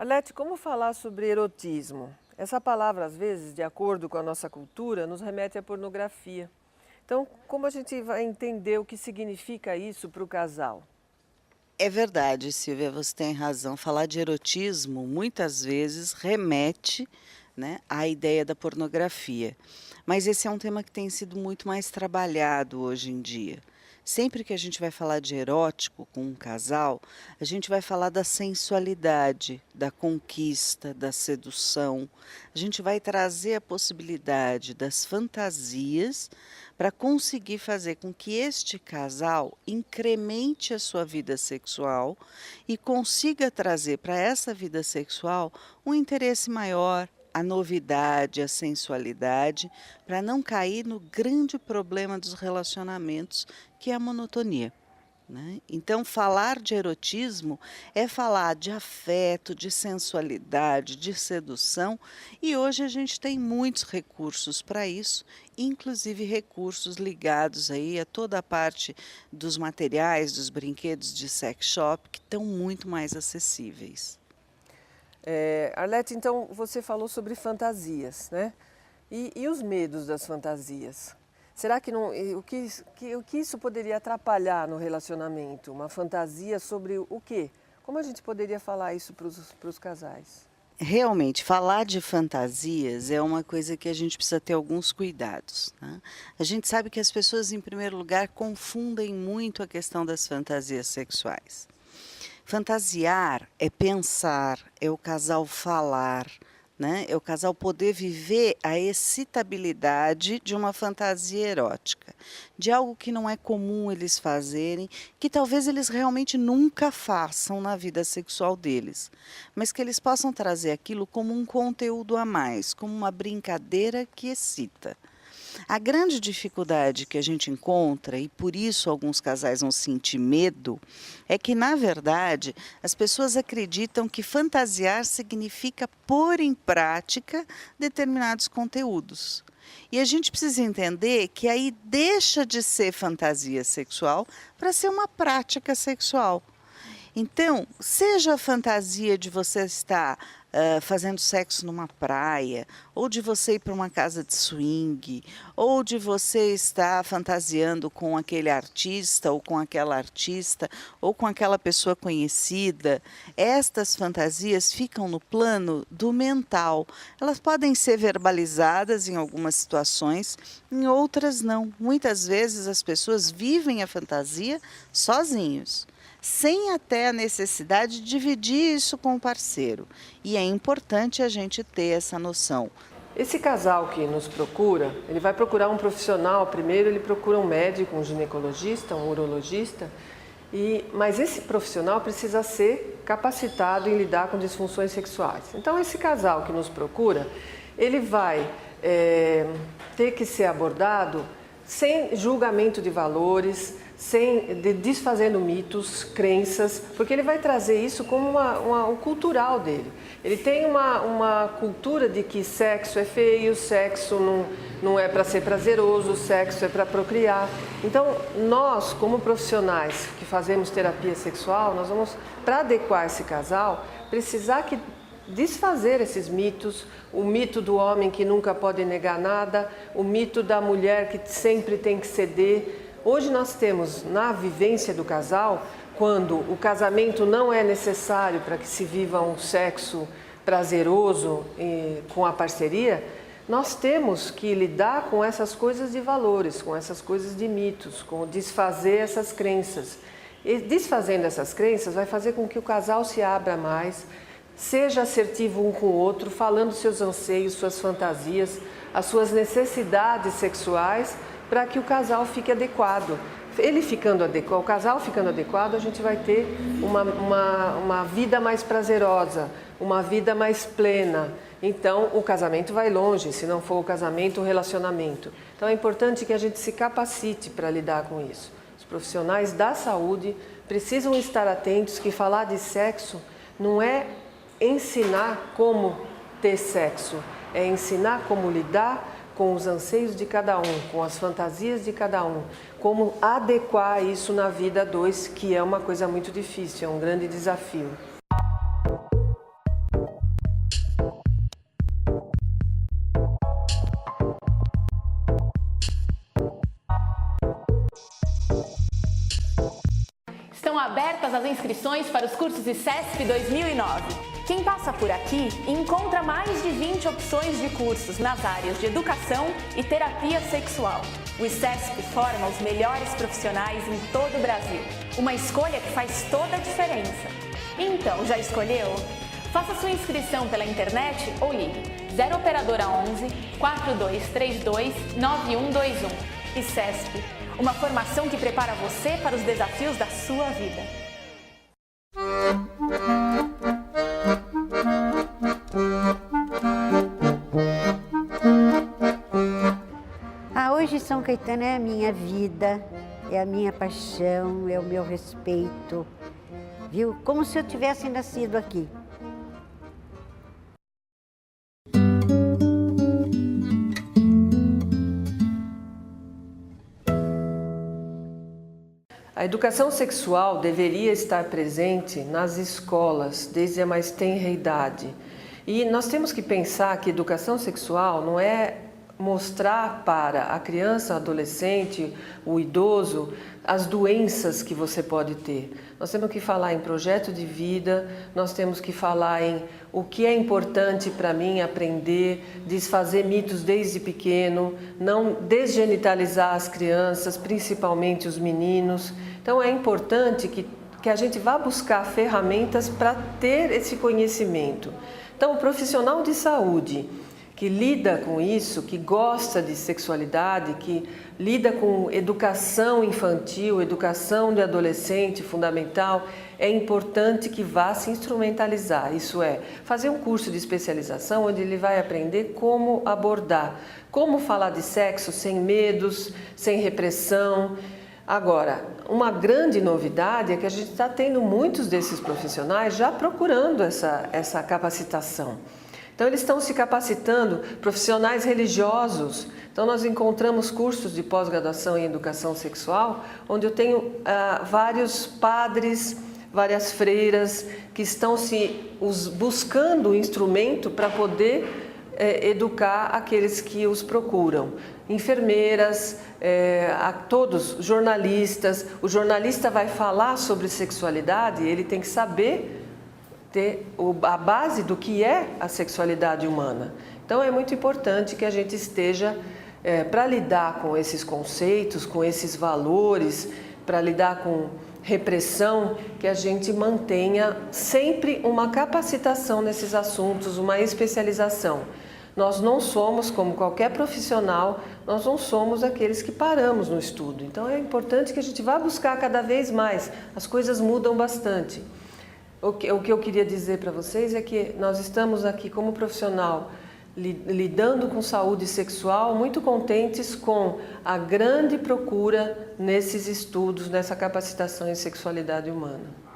Arlete, como falar sobre erotismo? Essa palavra, às vezes, de acordo com a nossa cultura, nos remete à pornografia. Então, como a gente vai entender o que significa isso para o casal? É verdade, Silvia, você tem razão. Falar de erotismo muitas vezes remete, né, à ideia da pornografia. Mas esse é um tema que tem sido muito mais trabalhado hoje em dia. Sempre que a gente vai falar de erótico com um casal, a gente vai falar da sensualidade, da conquista, da sedução. A gente vai trazer a possibilidade das fantasias para conseguir fazer com que este casal incremente a sua vida sexual e consiga trazer para essa vida sexual um interesse maior, a novidade, a sensualidade, para não cair no grande problema dos relacionamentos, que é a monotonia. Né? Então, falar de erotismo é falar de afeto, de sensualidade, de sedução, e hoje a gente tem muitos recursos para isso, inclusive recursos ligados aí a toda a parte dos materiais, dos brinquedos de sex shop, que estão muito mais acessíveis. Arlete, então, você falou sobre fantasias, né? E os medos das fantasias? Será que não, o que isso poderia atrapalhar no relacionamento? Uma fantasia sobre o quê? Como a gente poderia falar isso para os casais? Realmente, falar de fantasias é uma coisa que a gente precisa ter alguns cuidados, né. A gente sabe que as pessoas, em primeiro lugar, confundem muito a questão das fantasias sexuais. Fantasiar é pensar, é o casal falar, né, é o casal poder viver a excitabilidade de uma fantasia erótica, de algo que não é comum eles fazerem, que talvez eles realmente nunca façam na vida sexual deles, mas que eles possam trazer aquilo como um conteúdo a mais, como uma brincadeira que excita. A grande dificuldade que a gente encontra, e por isso alguns casais vão sentir medo, é que, na verdade, as pessoas acreditam que fantasiar significa pôr em prática determinados conteúdos. E a gente precisa entender que aí deixa de ser fantasia sexual para ser uma prática sexual. Então, seja a fantasia de você estar fazendo sexo numa praia, ou de você ir para uma casa de swing, ou de você estar fantasiando com aquele artista, ou com aquela artista, ou com aquela pessoa conhecida, estas fantasias ficam no plano do mental. Elas podem ser verbalizadas em algumas situações, em outras não. Muitas vezes as pessoas vivem a fantasia sozinhos, sem até a necessidade de dividir isso com o parceiro. E é importante a gente ter essa noção. Esse casal que nos procura, ele vai procurar um profissional primeiro, ele procura um médico, um ginecologista, um urologista, mas esse profissional precisa ser capacitado em lidar com disfunções sexuais. Então, esse casal que nos procura, ele vai ter que ser abordado sem julgamento de valores, desfazendo mitos, crenças, porque ele vai trazer isso como o cultural dele. Ele tem uma cultura de que sexo é feio, sexo não é para ser prazeroso, sexo é para procriar. Então, nós, como profissionais que fazemos terapia sexual, nós vamos, para adequar esse casal, precisar desfazer esses mitos, o mito do homem que nunca pode negar nada, o mito da mulher que sempre tem que ceder. Hoje nós temos, na vivência do casal, quando o casamento não é necessário para que se viva um sexo prazeroso com a parceria, nós temos que lidar com essas coisas de valores, com essas coisas de mitos, com desfazer essas crenças. E desfazendo essas crenças vai fazer com que o casal se abra mais, seja assertivo um com o outro, falando seus anseios, suas fantasias, as suas necessidades sexuais, para que o casal fique adequado. Ele ficando adequado, o casal ficando adequado, a gente vai ter uma vida mais prazerosa, uma vida mais plena. Então, o casamento vai longe, se não for o casamento, o relacionamento. Então, é importante que a gente se capacite para lidar com isso. Os profissionais da saúde precisam estar atentos que falar de sexo não é ensinar como ter sexo, é ensinar como lidar com os anseios de cada um, com as fantasias de cada um, como adequar isso na vida a dois, que é uma coisa muito difícil, é um grande desafio. Estão abertas as inscrições para os cursos ICESP 2009. Quem passa por aqui encontra mais de 20 opções de cursos nas áreas de educação e terapia sexual. O ICESP forma os melhores profissionais em todo o Brasil. Uma escolha que faz toda a diferença. Então, já escolheu? Faça sua inscrição pela internet ou ligue 0 Operadora 11 4232 9121. ICESP, uma formação que prepara você para os desafios da sua vida. Hoje São Caetano é a minha vida, é a minha paixão, é o meu respeito, viu? Como se eu tivesse nascido aqui. A educação sexual deveria estar presente nas escolas desde a mais tenra idade. E nós temos que pensar que educação sexual não é mostrar para a criança, o adolescente, o idoso, as doenças que você pode ter. Nós temos que falar em projeto de vida, nós temos que falar em o que é importante para mim aprender, desfazer mitos desde pequeno, não desgenitalizar as crianças, principalmente os meninos. Então é importante que a gente vá buscar ferramentas para ter esse conhecimento. Então o profissional de saúde que lida com isso, que gosta de sexualidade, que lida com educação infantil, educação de adolescente fundamental, é importante que vá se instrumentalizar, isso é, fazer um curso de especialização onde ele vai aprender como abordar, como falar de sexo sem medos, sem repressão. Agora, uma grande novidade é que a gente está tendo muitos desses profissionais já procurando essa capacitação. Então, eles estão se capacitando, profissionais religiosos. Então, nós encontramos cursos de pós-graduação em educação sexual, onde eu tenho vários padres, várias freiras que estão buscando o instrumento para poder educar aqueles que os procuram. Enfermeiras, todos, jornalistas. O jornalista vai falar sobre sexualidade, ele tem que saber ter a base do que é a sexualidade humana. Então é muito importante que a gente esteja para lidar com esses conceitos, com esses valores, para lidar com repressão, que a gente mantenha sempre uma capacitação nesses assuntos, uma especialização. Nós não somos, como qualquer profissional, nós não somos aqueles que paramos no estudo. Então é importante que a gente vá buscar cada vez mais. As coisas mudam bastante. O que eu queria dizer para vocês é que nós estamos aqui como profissional lidando com saúde sexual, muito contentes com a grande procura nesses estudos, nessa capacitação em sexualidade humana.